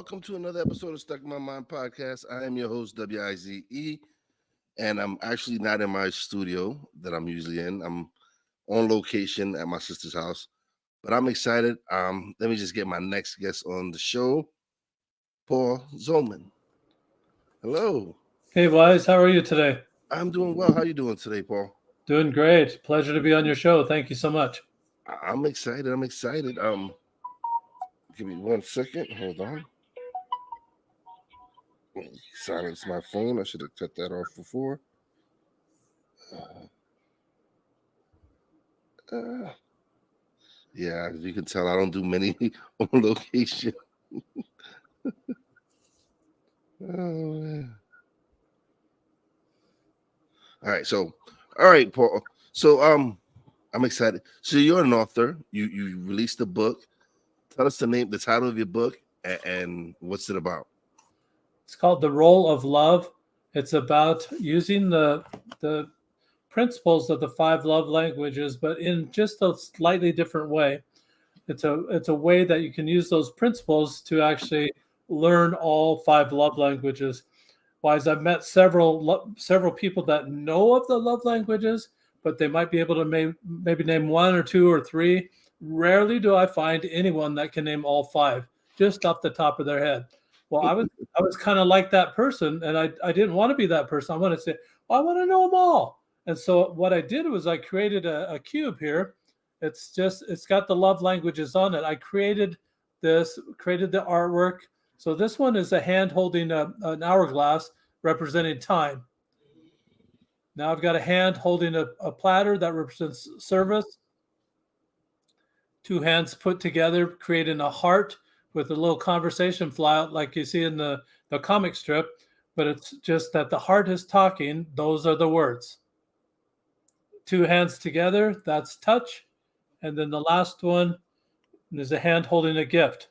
welcome to another episode of Stuck in My Mind podcast. I am your host, Wize, and I'm actually not in my studio that I'm usually in. I'm on location at my sister's house, but I'm excited. Let me just get my next guest on the show, Paul Zolman. Hello. Hey, Wise, how are you today? I'm doing well. How you doing today, Paul? Doing great. Pleasure to be on your show. Thank you so much. I'm excited. I'm excited. Give me 1 second. Hold on. Silence my phone. I should have cut that off before. Yeah, as you can tell, I don't do many on location. Oh man. All right, Paul. So I'm excited. So you're an author. You released a book. Tell us the title of your book, and what's it about? It's called The Role of Love. It's about using the principles of the five love languages, but in just a slightly different way. It's a way that you can use those principles to actually learn all five love languages. Wise, I've met several people that know of the love languages, but they might be able to maybe name one or two or three. Rarely do I find anyone that can name all five just off the top of their head. Well, I was kind of like that person, and I didn't want to be that person. I want to say, well, I want to know them all. And so what I did was I created a cube here. It's got the love languages on it. I created the artwork. So this one is a hand holding an hourglass representing time. Now I've got a hand holding a platter that represents service. Two hands put together, creating a heart with a little conversation fly out like you see in the comic strip. But it's just that the heart is talking. Those are the words. Two hands together, that's touch. And then the last one is a hand holding a gift.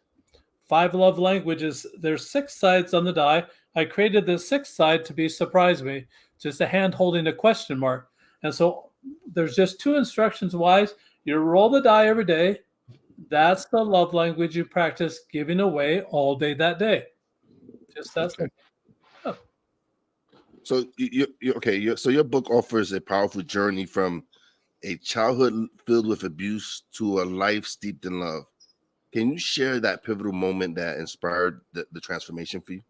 Five love languages. There's six sides on the die. I created the sixth side to be surprise me. Just a hand holding a question mark. And so there's just two instructions. Wise. You roll the die every day. That's the love language you practice giving away all day that day. Just that. Okay. Oh. So so your book offers a powerful journey from a childhood filled with abuse to a life steeped in love. Can you share that pivotal moment that inspired the transformation for you?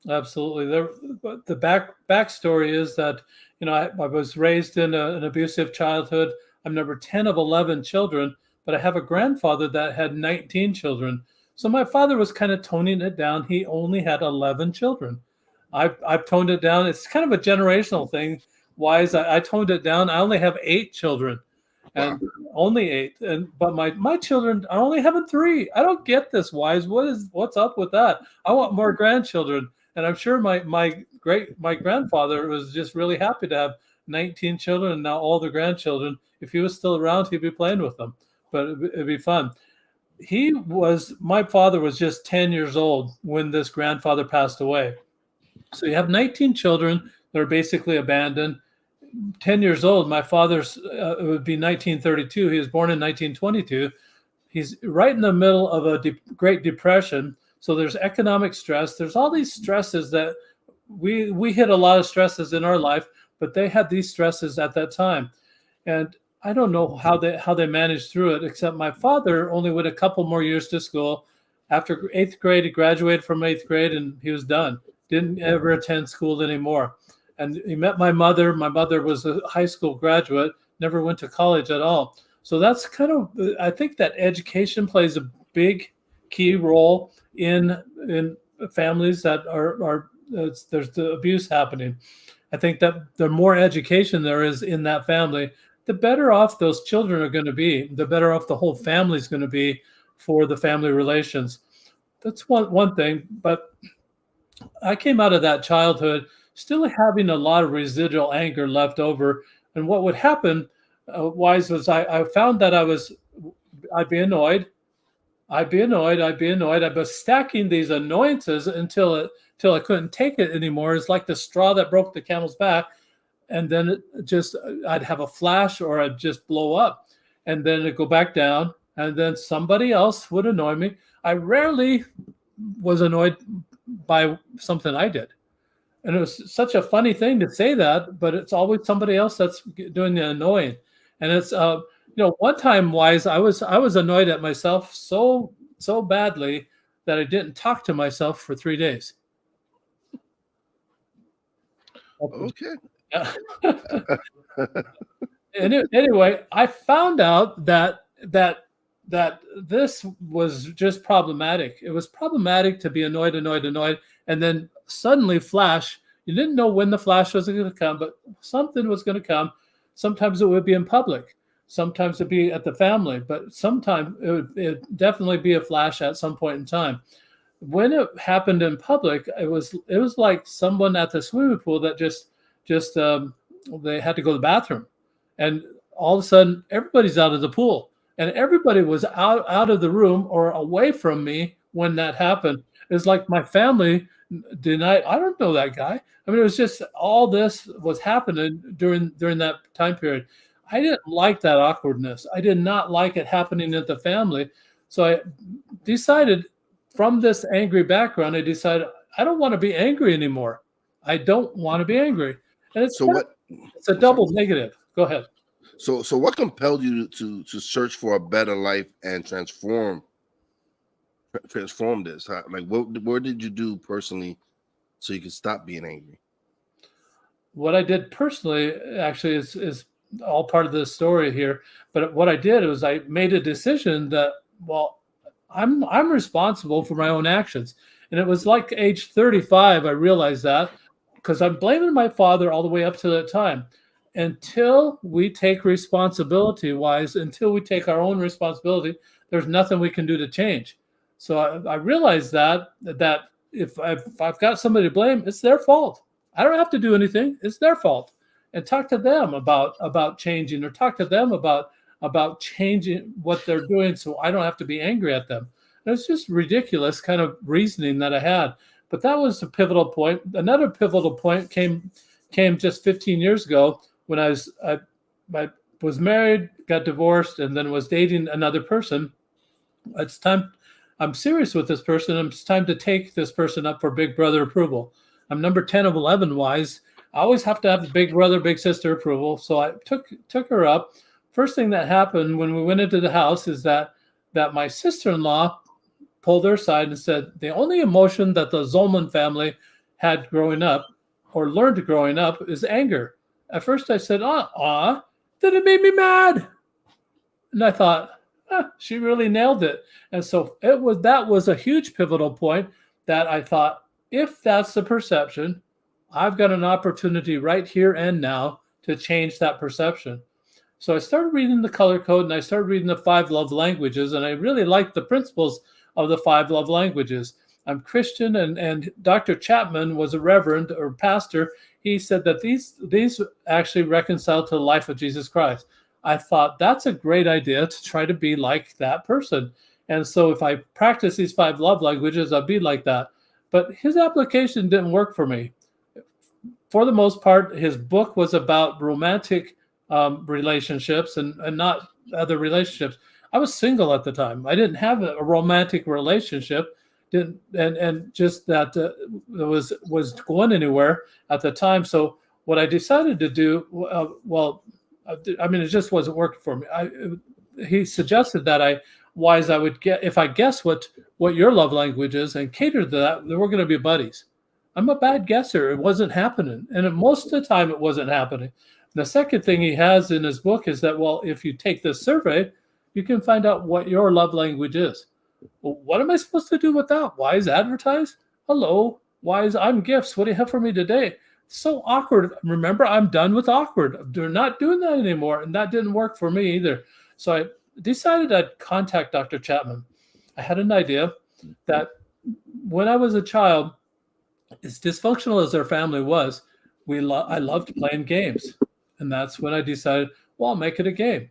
Absolutely. The backstory is that, I was raised in an abusive childhood. I'm number 10 of 11 children, but I have a grandfather that had 19 children. So my father was kind of toning it down. He only had 11 children. I've toned it down. It's kind of a generational thing. Wise, I toned it down. I only have 8 children. And wow. Only 8, but my children are only having 3. I don't get this, Wise. What's up with that? I want more grandchildren, and I'm sure my grandfather was just really happy to have 19 children and now all the grandchildren. If he was still around, he'd be playing with them, but it'd be fun. My father was just 10 years old when this grandfather passed away. So you have 19 children that are basically abandoned. 10 years old, my father's, it would be 1932. He was born in 1922. He's right in the middle of a Great Depression. So there's economic stress. There's all these stresses that we hit a lot of stresses in our life, but they had these stresses at that time. And I don't know how they managed through it, except my father only went a couple more years to school. After 8th grade, he graduated from 8th grade and he was done. Didn't ever attend school anymore. And he met my mother. My mother was a high school graduate, never went to college at all. So that's kind of, I think that education plays a big key role in families that there's the abuse happening. I think that the more education there is in that family, the better off those children are going to be, the better off the whole family is going to be for the family relations. That's one thing. But I came out of that childhood still having a lot of residual anger left over. And what would happen, Wise, was I found that I'd be annoyed. I was stacking these annoyances until I couldn't take it anymore. It's like the straw that broke the camel's back. And then I'd have a flash or I'd just blow up. And then it'd go back down. And then somebody else would annoy me. I rarely was annoyed by something I did. And it was such a funny thing to say that, but it's always somebody else that's doing the annoying. And it's one time wise, I was annoyed at myself so badly that I didn't talk to myself for 3 days. Okay. Yeah. Anyway, I found out that this was just problematic. It was problematic to be annoyed, and then suddenly flash. You didn't know when the flash was going to come, but something was going to come. Sometimes it would be in public. Sometimes it'd be at the family, but sometimes it'd definitely be a flash at some point in time. When it happened in public, it was like someone at the swimming pool that just they had to go to the bathroom, and all of a sudden everybody's out of the pool, and everybody was out of the room or away from me when that happened. It's like my family denied. I don't know that guy. I mean, it was just all this was happening during that time period. I didn't like that awkwardness. I did not like it happening at the family. So I decided from this angry background, I decided I don't want to be angry anymore. I don't want to be angry. And So what? it's a I'm sorry. double negative. Go ahead. So what compelled you to search for a better life and transform this? Like what did you do personally so you could stop being angry? What I did personally actually is all part of the story here. But what I did was I made a decision that, well, I'm responsible for my own actions. And it was like age 35, I realized that, because I'm blaming my father all the way up to that time. Until we take until we take our own responsibility, there's nothing we can do to change. So I realized that if I've got somebody to blame, it's their fault. I don't have to do anything. It's their fault. And talk to them about changing, or talk to them about changing what they're doing, so I don't have to be angry at them. And it's just ridiculous kind of reasoning that I had. But that was a pivotal point. Another pivotal point came just 15 years ago when I was married, got divorced, and then was dating another person. It's time. I'm serious with this person. It's time to take this person up for big brother approval. I'm number 10 of 11 wise. I always have to have big brother, big sister approval. So I took her up. First thing that happened when we went into the house is that my sister-in-law pulled her aside and said, the only emotion that the Zolman family had growing up or learned growing up is anger. At first I said, then it made me mad. And I thought, she really nailed it. And so that was a huge pivotal point that I thought, if that's the perception, I've got an opportunity right here and now to change that perception. So I started reading the color code, and I started reading the 5 love languages, and I really liked the principles of the 5 love languages. I'm Christian, and Dr. Chapman was a reverend or pastor. He said that these actually reconcile to the life of Jesus Christ. I thought that's a great idea to try to be like that person. And so if I practice these 5 love languages, I'll be like that. But his application didn't work for me. For the most part, his book was about romantic relationships and not other relationships. I was single at the time. I didn't have a romantic relationship, and just that was going anywhere at the time. So what I decided to do, it just wasn't working for me. He suggested that I would get, if I guess what your love language is and cater to that, then we're going to be buddies. I'm a bad guesser. It wasn't happening. And most of the time it wasn't happening. The second thing he has in his book is that, well, if you take this survey, you can find out what your love language is. Well, what am I supposed to do with that? Why is advertised? Hello. Why is I'm gifts? What do you have for me today? So awkward. Remember, I'm done with awkward. They're not doing that anymore. And that didn't work for me either. So I decided I'd contact Dr. Chapman. I had an idea that when I was a child, as dysfunctional as our family was, I loved playing games. And that's when I decided, well, I'll make it a game.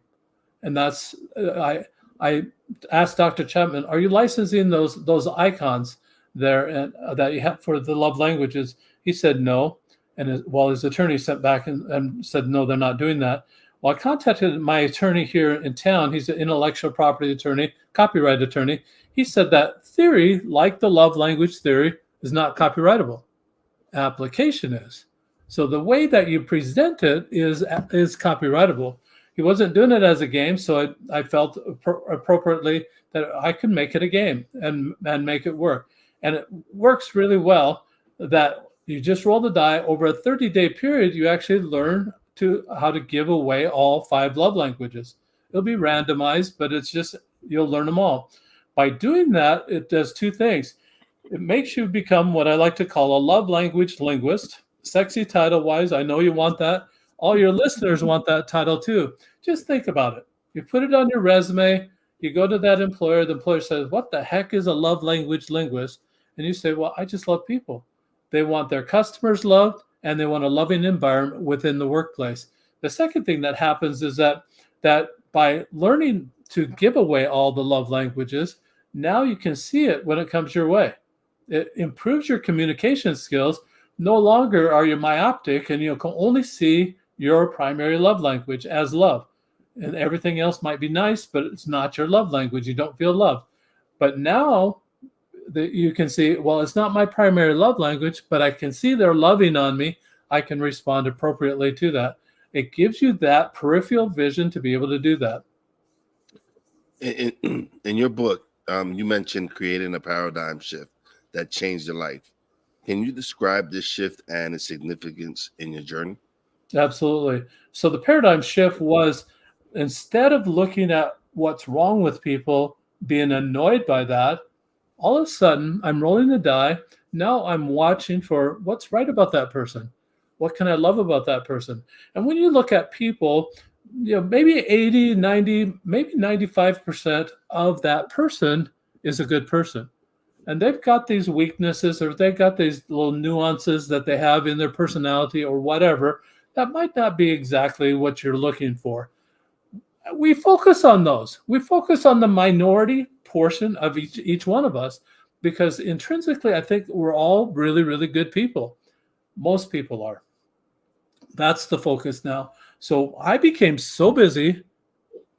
And that's, I asked Dr. Chapman, are you licensing those icons there and that you have for the love languages? He said no. And his attorney sent back and said, no, they're not doing that. Well, I contacted my attorney here in town. He's an intellectual property attorney, copyright attorney. He said that theory, like the love language theory, is not copyrightable. Application is. So the way that you present it is copyrightable. He wasn't doing it as a game, so I felt appropriately that I could make it a game and make it work. And it works really well that you just roll the die over a 30-day period. You actually learn how to give away all 5 love languages. It'll be randomized, but it's just you'll learn them all. By doing that, it does 2 things. It makes you become what I like to call a love language linguist. Sexy title wise, I know you want that. All your listeners want that title too. Just think about it. You put it on your resume, you go to that employer, the employer says, "What the heck is a love language linguist?" And you say, "Well, I just love people." They want their customers loved and they want a loving environment within the workplace. The second thing that happens is that by learning to give away all the love languages, now you can see it when it comes your way. It improves your communication skills. No longer are you myopic and you can only see your primary love language as love. And everything else might be nice, but it's not your love language. You don't feel loved. But now that you can see, well, it's not my primary love language, but I can see they're loving on me. I can respond appropriately to that. It gives you that peripheral vision to be able to do that. In your book, you mentioned creating a paradigm shift that changed your life. Can you describe this shift and its significance in your journey? Absolutely. So the paradigm shift was, instead of looking at what's wrong with people, being annoyed by that, all of a sudden I'm rolling the die. Now I'm watching for what's right about that person. What can I love about that person? And when you look at people, maybe 80, 90, maybe 95% of that person is a good person. And they've got these weaknesses or they've got these little nuances that they have in their personality or whatever that might not be exactly what you're looking for. We focus on those. We focus on the minority portion of each one of us because intrinsically, I think we're all really, really good people. Most people are. That's the focus now. So I became so busy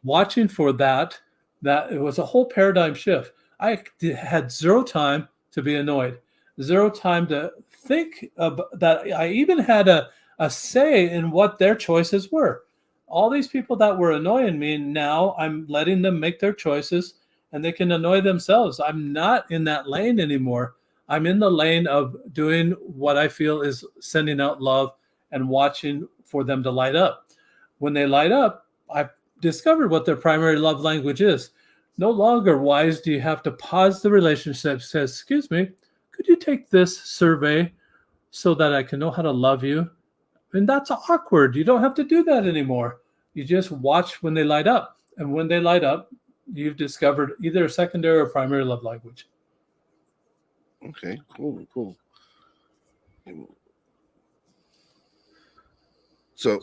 watching for that it was a whole paradigm shift. I had 0 time to be annoyed, 0 time to think that I even had a say in what their choices were. All these people that were annoying me, now I'm letting them make their choices and they can annoy themselves. I'm not in that lane anymore. I'm in the lane of doing what I feel is sending out love and watching for them to light up. When they light up, I've discovered what their primary love language is. No longer wise do you have to pause the relationship, says, "Excuse me, could you take this survey so that I can know how to love you?" And that's awkward. You don't have to do that anymore. You just watch when they light up. And when they light up, you've discovered either a secondary or primary love language. Okay, cool. So,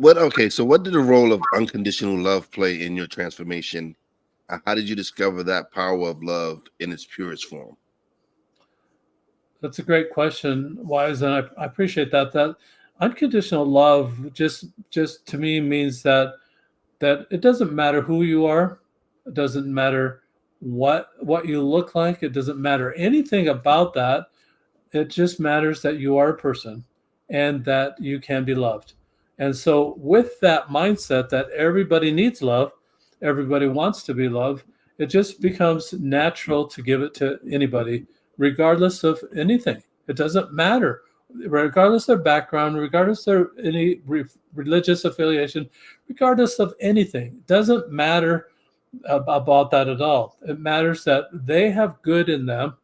okay, so what did the role of unconditional love play in your transformation? How did you discover that power of love in its purest form? That's a great question, Wise, and I appreciate that. That unconditional love just to me means that it doesn't matter who you are, it doesn't matter what you look like, it doesn't matter anything about that. It just matters that you are a person and that you can be loved. And so, with that mindset that everybody needs love, everybody wants to be loved, it just becomes natural to give it to anybody, regardless of anything. It doesn't matter, regardless of their background, regardless of any religious affiliation, regardless of anything. It doesn't matter about that at all. It matters that they have good in them.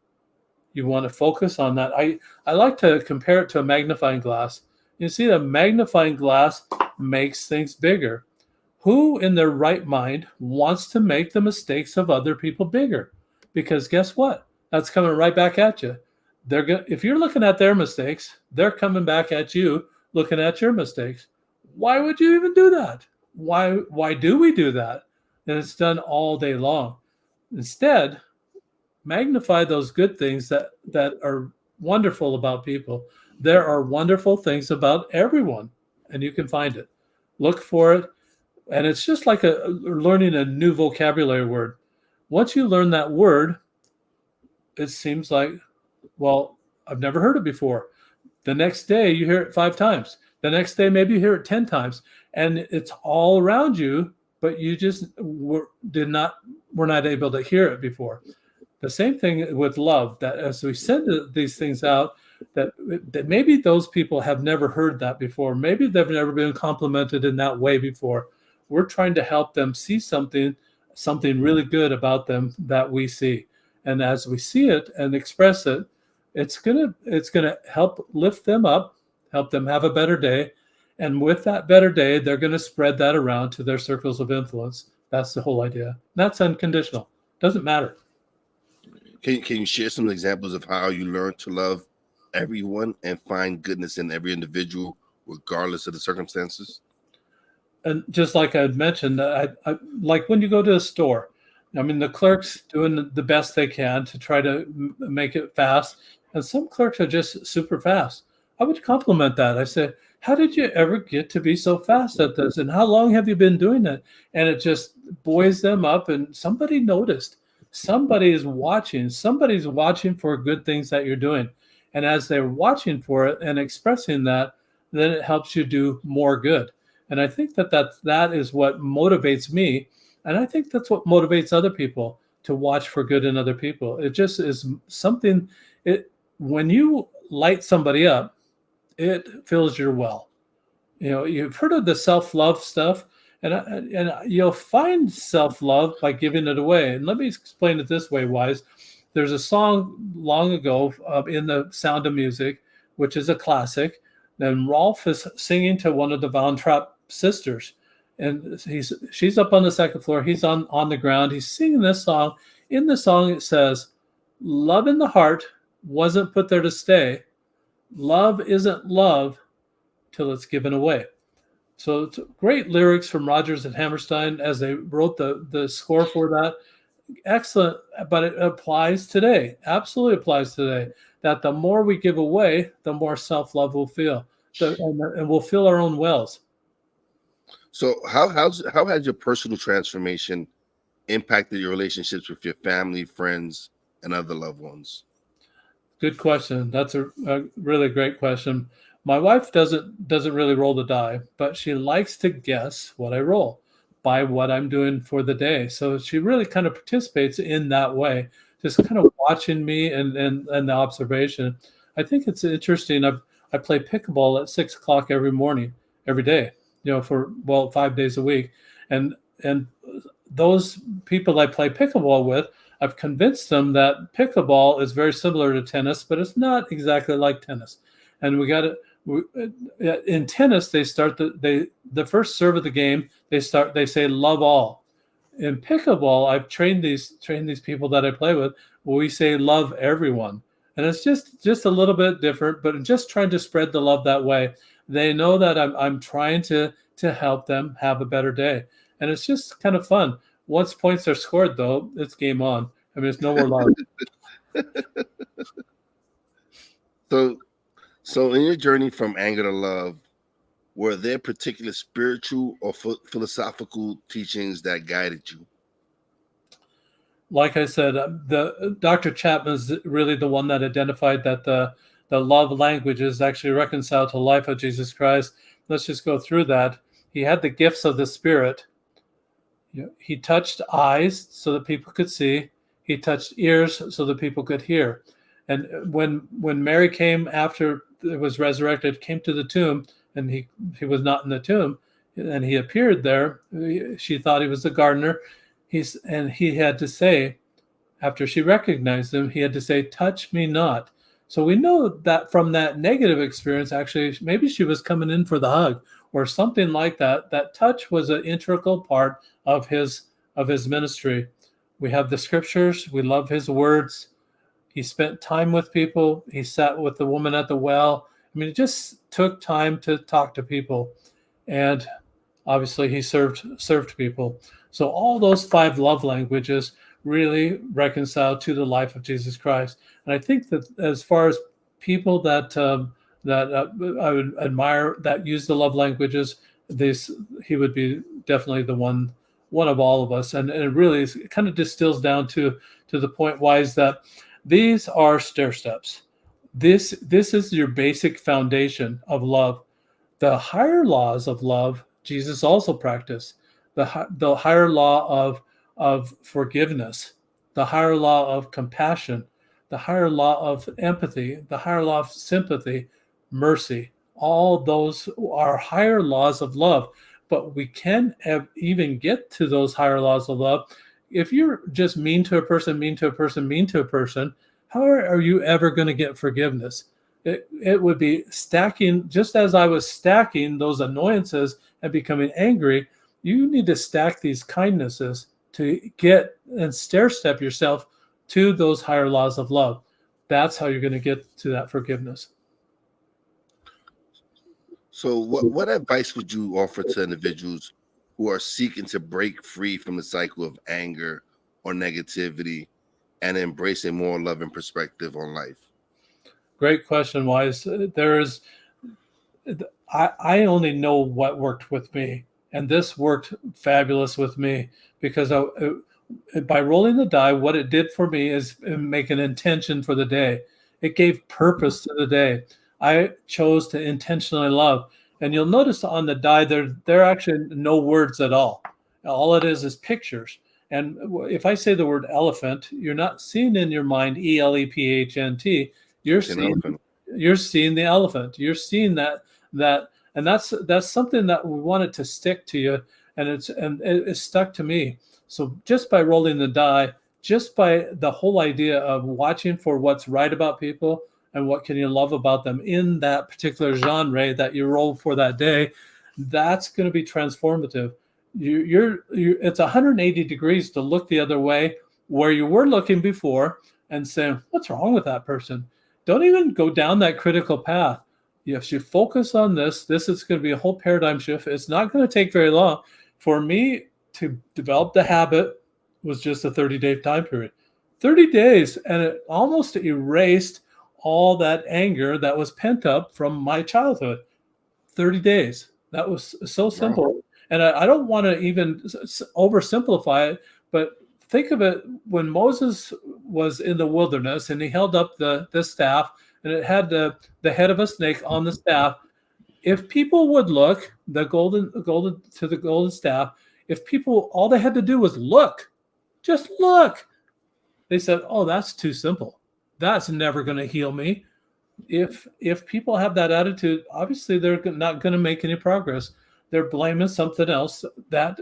You want to focus on that. I like to compare it to a magnifying glass. You see, the magnifying glass makes things bigger. Who in their right mind wants to make the mistakes of other people bigger? Because guess what? That's coming right back at you. If you're looking at their mistakes, they're coming back at you looking at your mistakes. Why would you even do that? Why do we do that? And it's done all day long. Instead, magnify those good things that are wonderful about people. There are wonderful things about everyone, and you can find it. Look for it, and it's just like learning a new vocabulary word. Once you learn that word, it seems like, well, I've never heard it before. The next day you hear it 5 times. The next day maybe you hear it 10 times, and it's all around you, but you just were not able to hear it before. The same thing with love, that as we send these things out, that maybe those people have never heard that before. Maybe they've never been complimented in that way before. We're trying to help them see something really good about them that we see. And as we see it and express it, it's gonna help lift them up, help them have a better day. And with that better day, they're going to spread that around to their circles of influence. That's the whole idea. That's unconditional. Doesn't matter. Can you share some examples of how you learn to love everyone and find goodness in every individual, regardless of the circumstances? And just like I mentioned, I like when you go to a store. I mean, the clerks doing the best they can to try to make it fast, and some clerks are just super fast. I would compliment that. I say, "How did you ever get to be so fast at this? And how long have you been doing it?" And it just buoys them up. And somebody noticed. Somebody is watching. Somebody's watching for good things that you're doing. And as they're watching for it and expressing that, then it helps you do more good. And I think that is what motivates me, and I think that's what motivates other people to watch for good in other people. It just is something. It When you light somebody up, it fills your well. You know, you've heard of the self-love stuff, and you'll find self-love by giving it away. And let me explain it this way, Wise. There's a song long ago in The Sound of Music, which is a classic. Then Rolf is singing to one of the Von Trapp sisters, and she's up on the second floor. He's on the ground. He's singing this song. In the song, it says, "Love in the heart wasn't put there to stay. Love isn't love till it's given away." So it's great lyrics from Rodgers and Hammerstein as they wrote the score for that. Excellent, but it applies today. Absolutely applies today. That the more we give away, the more self-love we'll feel, and we'll fill our own wells. So how has your personal transformation impacted your relationships with your family, friends, and other loved ones? Good question. That's a really great question. My wife doesn't really roll the die, but she likes to guess what I roll by what I'm doing for the day. So she really kind of participates in that way, just kind of watching me and the observation. I think it's interesting. I play pickleball at 6 o'clock every morning, every day, for 5 days a week. And those people I play pickleball with, I've convinced them that pickleball is very similar to tennis, but it's not exactly like tennis. And in tennis, they start the first serve of the game. They say love all. In pickleball, I've trained these people that I play with. We say love everyone, and it's just a little bit different, but just trying to spread the love that way. They know that I'm trying to help them have a better day, and it's just kind of fun. Once points are scored, though, it's game on. I mean, it's no more love. So in your journey from anger to love, were there particular spiritual or philosophical teachings that guided you? Like I said, the Dr. Chapman is really the one that identified that the love language is actually reconciled to the life of Jesus Christ. Let's just go through that. He had the gifts of the Spirit. He touched eyes so that people could see. He touched ears so that people could hear. And when Mary came after it was resurrected, came to the tomb, and he was not in the tomb, and he appeared there, she thought he was the gardener. He had to say, after she recognized him, he had to say, "Touch me not." So we know that from that negative experience, actually, maybe she was coming in for the hug or something like that. That touch was an integral part of his ministry. We have the scriptures. We love his words. He spent time with people. He sat with the woman at the well. I mean, it just took time to talk to people. and obviously he served people. So all those five love languages really reconcile to the life of Jesus Christ. And I think that as far as people that I would admire that use the love languages, this he would be definitely the one of all of us. And it really is, it kind of distills down to the point why is that these are stair steps. This is your basic foundation of love. The higher laws of love, Jesus also practiced. The higher law of forgiveness, the higher law of compassion, the higher law of empathy, the higher law of sympathy, mercy. All those are higher laws of love. But we can even get to those higher laws of love if you're just mean to a person, mean to a person, mean to a person. How are you ever going to get forgiveness? It would be stacking, just as I was stacking those annoyances and becoming angry. You need to stack these kindnesses to get and stair step yourself to those higher laws of love. That's how you're going to get to that forgiveness. So, what advice would you offer to individuals who are seeking to break free from the cycle of anger or negativity and embrace a more loving perspective on life? Great question, Wise. I only know what worked with me, and this worked fabulous with me because by rolling the die, what it did for me is make an intention for the day. It gave purpose to the day. I chose to intentionally love, and you'll notice on the die there are actually no words at all. All it is pictures. And if I say the word elephant, you're not seeing in your mind ELEPHNT. You're seeing the elephant. You're seeing that, and that's something that we wanted to stick to you, and it's stuck to me. So just by rolling the die, just by the whole idea of watching for what's right about people and what can you love about them in that particular genre that you roll for that day, that's going to be transformative. It's 180 degrees to look the other way where you were looking before and saying, what's wrong with that person? Don't even go down that critical path. If you focus on this is going to be a whole paradigm shift. It's not going to take very long. For me to develop the habit was just a 30-day time period. 30 days, and it almost erased all that anger that was pent up from my childhood. 30 days. That was so simple. Wow. And I don't want to even oversimplify it, but think of it when Moses was in the wilderness and he held up the staff and it had the head of a snake on the staff. If people would look, the golden staff, if people, all they had to do was look, just look. They said, oh, that's too simple. That's never going to heal me. If people have that attitude, obviously they're not going to make any progress. They're blaming something else. They're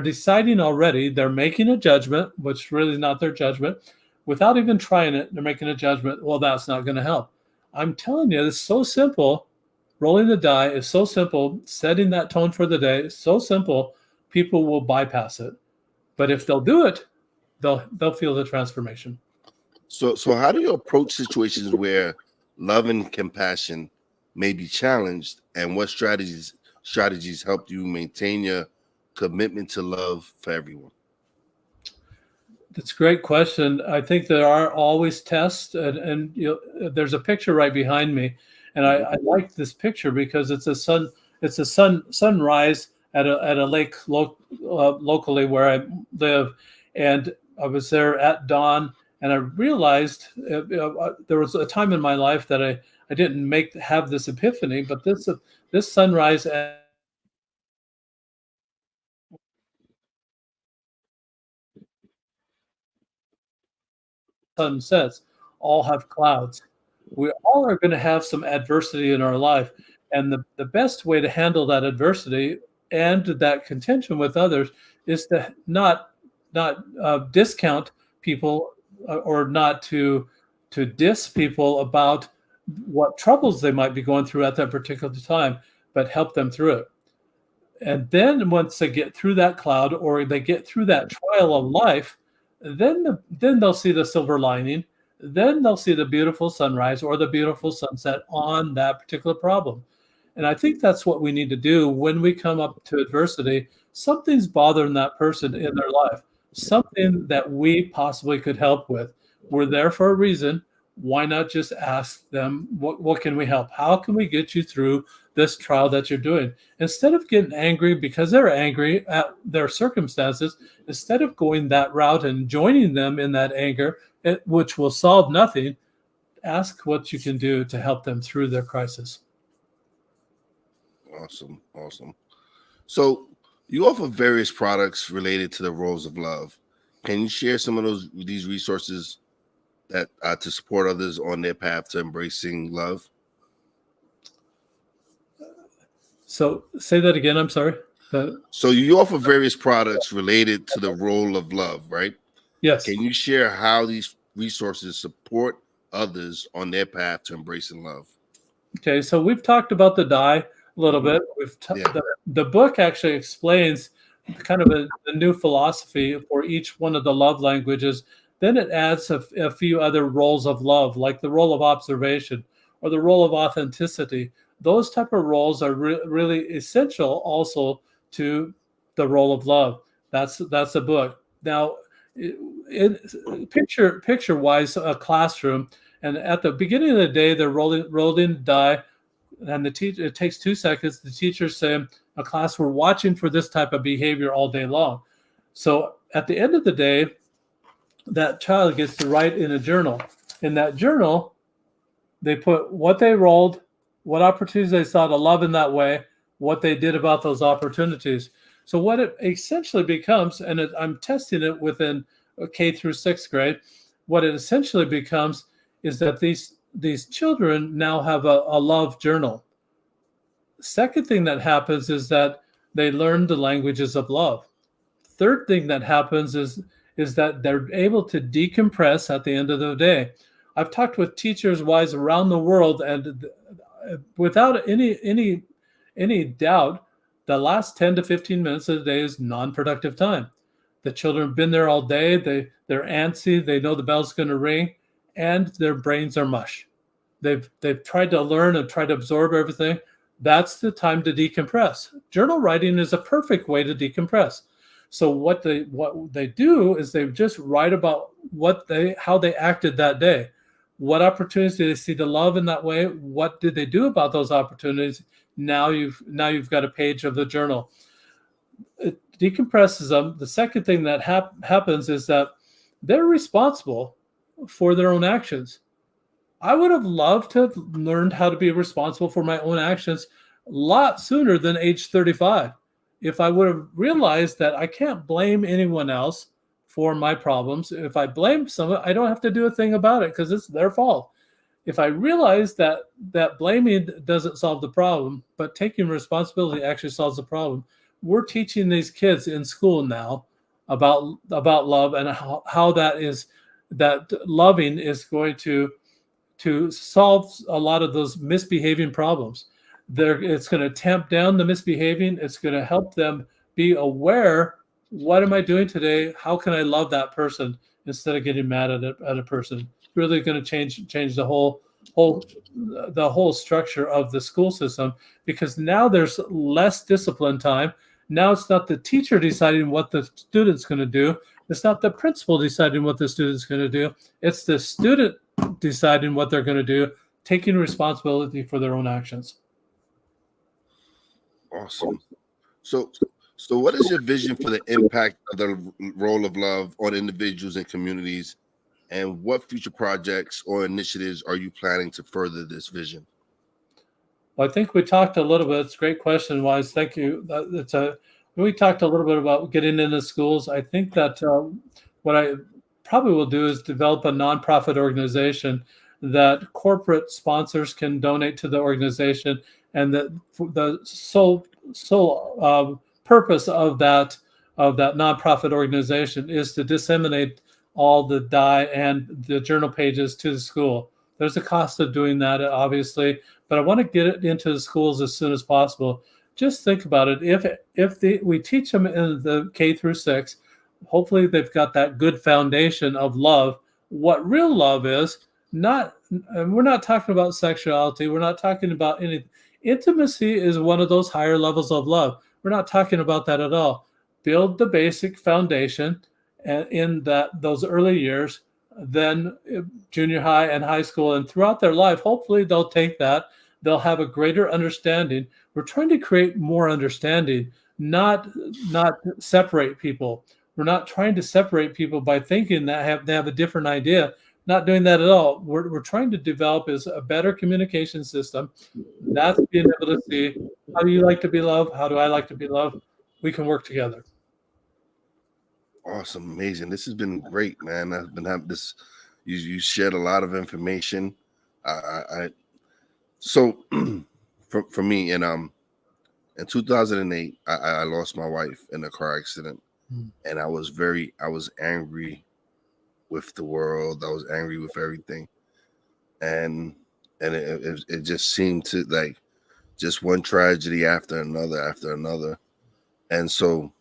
deciding already. They're making a judgment, which really is not their judgment. Without even trying it, they're making a judgment. Well, that's not going to help. I'm telling you, it's so simple. Rolling the die is so simple. Setting that tone for the day is so simple. People will bypass it. But if they'll do it, they'll feel the transformation. So how do you approach situations where love and compassion may be challenged, and what strategies help you maintain your commitment to love for everyone? That's a great question. I think there are always tests, and there's a picture right behind me, and I like this picture because it's a sunrise at a lake locally where I live, and I was there at dawn, and I realized there was a time in my life that I didn't have this epiphany, but this sunrise at sun sets all have clouds. We all are going to have some adversity in our life, and the best way to handle that adversity and that contention with others is to not discount people or not to diss people about what troubles they might be going through at that particular time, but help them through it. And then once they get through that cloud or they get through that trial of life, then they'll see the silver lining. Then they'll see the beautiful sunrise or the beautiful sunset on that particular problem. And I think that's what we need to do when we come up to adversity. Something's bothering that person in their life, something that we possibly could help with. We're there for a reason. Why not just ask them, what can we help? How can we get you through this trial that you're doing? Instead of getting angry because they're angry at their circumstances, instead of going that route and joining them in that anger, which will solve nothing, ask what you can do to help them through their crisis. Awesome. Awesome. So you offer various products related to the roles of love. Can you share some of these resources that to support others on their path to embracing love? So say that again. I'm sorry. So you offer various products related to the role of love, right? Yes. Can you share how these resources support others on their path to embracing love? Okay, so we've talked about the die a little bit. The book actually explains kind of a new philosophy for each one of the love languages. Then it adds a few other roles of love, like the role of observation or the role of authenticity. Those type of roles are really essential also to the role of love. That's a book. Now, picture wise, a classroom, and at the beginning of the day, they're rolling die, and the teacher. It takes 2 seconds. The teacher's saying, "A class, we're watching for this type of behavior all day long." So at the end of the day, that child gets to write in a journal. In that journal, they put what they rolled, what opportunities they saw to love in that way, what they did about those opportunities. So what it essentially becomes, and I'm testing it within K through 6th grade, what it essentially becomes is that these children now have a love journal. Second thing that happens is that they learn the languages of love. Third thing that happens is that they're able to decompress at the end of the day. I've talked with teachers wise around the world, and without any doubt, the last 10 to 15 minutes of the day is non-productive time. The children have been there all day. They're antsy. They know the bell's going to ring, and their brains are mush. They've tried to learn and try to absorb everything. That's the time to decompress. Journal writing is a perfect way to decompress. So what they do is they just write about how they acted that day. What opportunities did they see to love in that way? What did they do about those opportunities? Now you've got a page of the journal. It decompresses them. The second thing that happens is that they're responsible for their own actions. I would have loved to have learned how to be responsible for my own actions a lot sooner than age 35. If I would have realized that I can't blame anyone else for my problems. If I blame someone, I don't have to do a thing about it because it's their fault. If I realize that blaming doesn't solve the problem, but taking responsibility actually solves the problem, we're teaching these kids in school now about love and how that loving is going to solve a lot of those misbehaving problems. It's going to tamp down the misbehaving. It's going to help them be aware. What am I doing today? How can I love that person instead of getting mad at a person? It's really going to change the whole structure of the school system, because now there's less discipline time. Now it's not the teacher deciding what the student's going to do. It's not the principal deciding what the student's going to do. It's the student deciding what they're going to do, taking responsibility for their own actions. Awesome. So what is your vision for the impact of the role of love on individuals and communities, and what future projects or initiatives are you planning to further this vision? Well, I think we talked a little bit. It's a great question, Wise. Thank you. We talked a little bit about getting into schools. I think that what I probably will do is develop a nonprofit organization that corporate sponsors can donate to the organization, and that the sole purpose of that nonprofit organization is to disseminate all the die and the journal pages to the school. There's a cost of doing that, obviously, but I want to get it into the schools as soon as possible. Just think about it. If we teach them in the K through 6, hopefully they've got that good foundation of love. What real love is, we're not talking about sexuality. We're not talking about Intimacy is one of those higher levels of love. We're not talking about that at all. Build the basic foundation in those early years, then junior high and high school, and throughout their life, hopefully they'll take that. They'll have a greater understanding. We're trying to create more understanding, not separate people. We're not trying to separate people by thinking that they have a different idea. Not doing that at all. We're trying to develop is a better communication system. That's being able to see, how do you like to be loved? How do I like to be loved? We can work together. Awesome, amazing. This has been great, man. I've been having this. You shared a lot of information. I so for me, in 2008, I lost my wife in a car accident, and I was angry with the world. I was angry with everything, and it just seemed to like just one tragedy after another, and so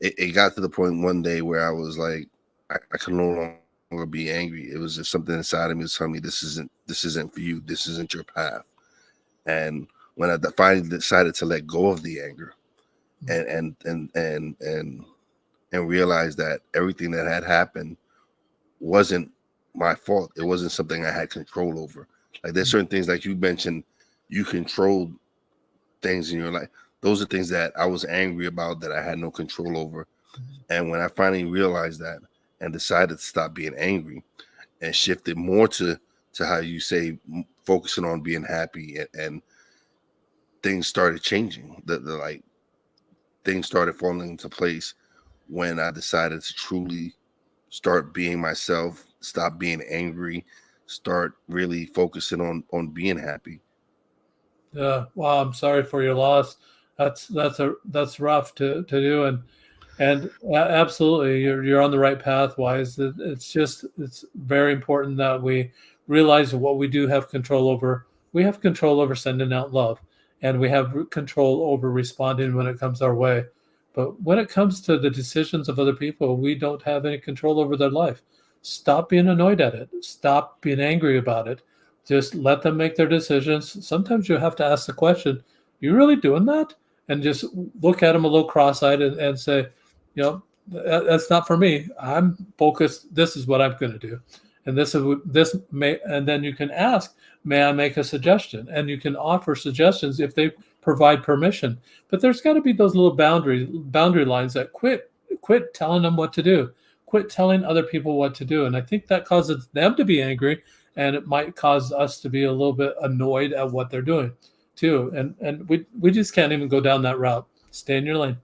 it got to the point one day where I was like, I can no longer be angry. It was just something inside of me was telling me this isn't for you. This isn't your path. And when I finally decided to let go of the anger and realize that everything that had happened wasn't my fault. It wasn't something I had control over. Like there's certain things like you mentioned, you controlled things in your life. Those are things that I was angry about that I had no control over. And when I finally realized that and decided to stop being angry and shifted more to how you say focusing on being happy and things started changing. The like things started falling into place when I decided to truly start being myself, stop being angry, start really focusing on being happy. Yeah. Wow. I'm sorry for your loss. That's rough to do. And absolutely, you're on the right path. Wise. It's very important that we realize what we do have control over. We have control over sending out love, and we have control over responding when it comes our way. But when it comes to the decisions of other people, we don't have any control over their life. Stop being annoyed at it. Stop being angry about it. Just let them make their decisions. Sometimes you have to ask the question, you really doing that? And just look at them a little cross-eyed and say, that's not for me. I'm focused. This is what I'm going to do. And this may, and then you can ask, may I make a suggestion? And you can offer suggestions if they provide permission. But there's got to be those little boundary lines that quit telling them what to do. Quit telling other people what to do. And I think that causes them to be angry, and it might cause us to be a little bit annoyed at what they're doing too. And we just can't even go down that route. Stay in your lane.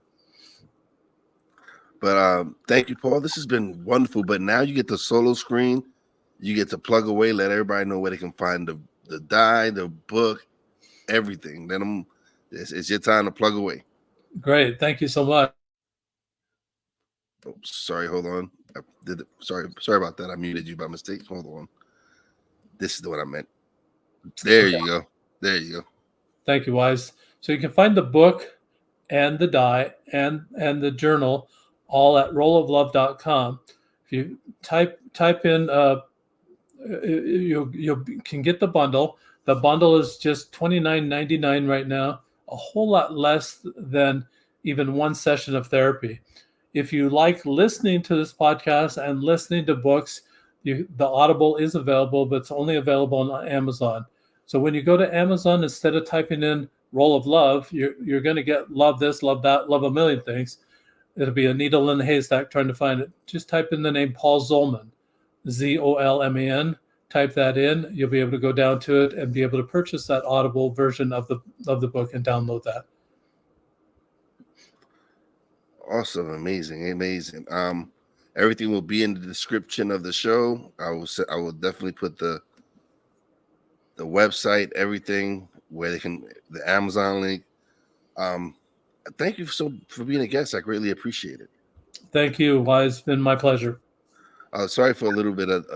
But thank you, Paul. This has been wonderful. But now you get the solo screen. You get to plug away, let everybody know where they can find the die, the book, everything. Then it's your time to plug away. Great. Thank you so much. Oh, sorry, hold on. I did it. Sorry about that. I muted you by mistake. Hold on. This is the one I meant. There you go. There you go. Thank you, Wise. So you can find the book and the die and the journal all at rolloflove.com. If you type in, you can get the bundle. The bundle is just $29.99 right now, a whole lot less than even one session of therapy. If you like listening to this podcast and listening to books, the Audible is available, but it's only available on Amazon. So when you go to Amazon, instead of typing in Roll of Love, you're going to get love this, love that, love a million things. It'll be a needle in the haystack trying to find it. Just type in the name Paul Zolman, Zolman. Type that in. You'll be able to go down to it and be able to purchase that Audible version of the book and download that. Awesome, amazing. Everything will be in the description of the show. I will definitely put the website, everything where they can, the Amazon link. Thank you for being a guest. I greatly appreciate it. Thank you. Wise. It's been my pleasure. Sorry for a little bit of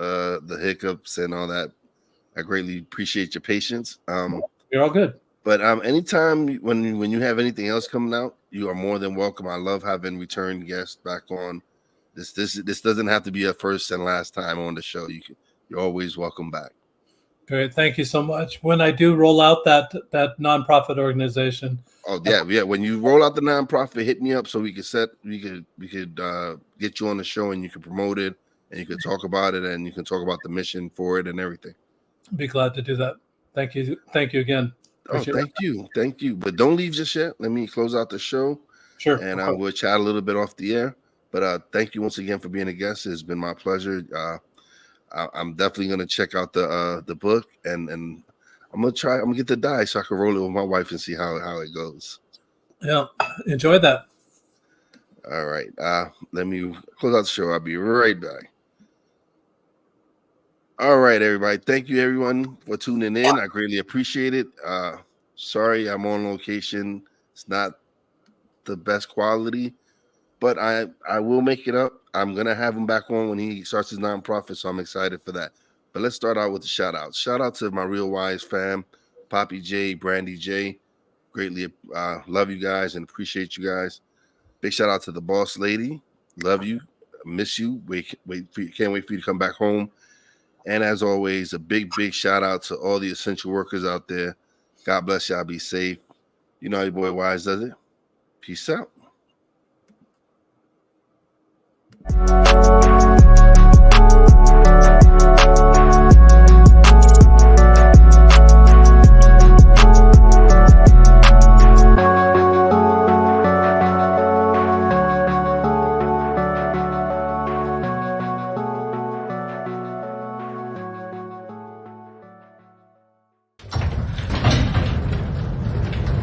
the hiccups and all that. I greatly appreciate your patience. You're all good. But anytime when you have anything else coming out, you are more than welcome. I love having return guests back on. This doesn't have to be a first and last time on the show. You're always welcome back. Great. Thank you so much. When I do roll out that nonprofit organization, Oh yeah. When you roll out the nonprofit, hit me up so we could get you on the show and you can promote it and you can talk about it and you can talk about the mission for it and everything. I'll be glad to do that. Thank you. Thank you again. Oh, Appreciate thank you, thank you. But don't leave just yet. Let me close out the show, it. Sure. and we'll chat a little bit off the air. But thank you once again for being a guest. It's been my pleasure. I'm definitely gonna check out the book, and I'm gonna get the die so I can roll it with my wife and see how it goes. Yeah. Enjoy that. All right. Let me close out the show. I'll be right back. All right, everybody. Thank you, everyone, for tuning in. I greatly appreciate it. Sorry, I'm on location. It's not the best quality, but I will make it up. I'm gonna have him back on when he starts his nonprofit, so I'm excited for that. But let's start out with the shout out. Shout out to my Real Wise fam, Poppy J, Brandy J. Greatly love you guys and appreciate you guys. Big shout out to the boss lady. Love you, miss you. Can't wait for you to come back home. And as always, a big shout out to all the essential workers out there. God bless y'all. Be safe. You know how your boy Wise does it. Peace out.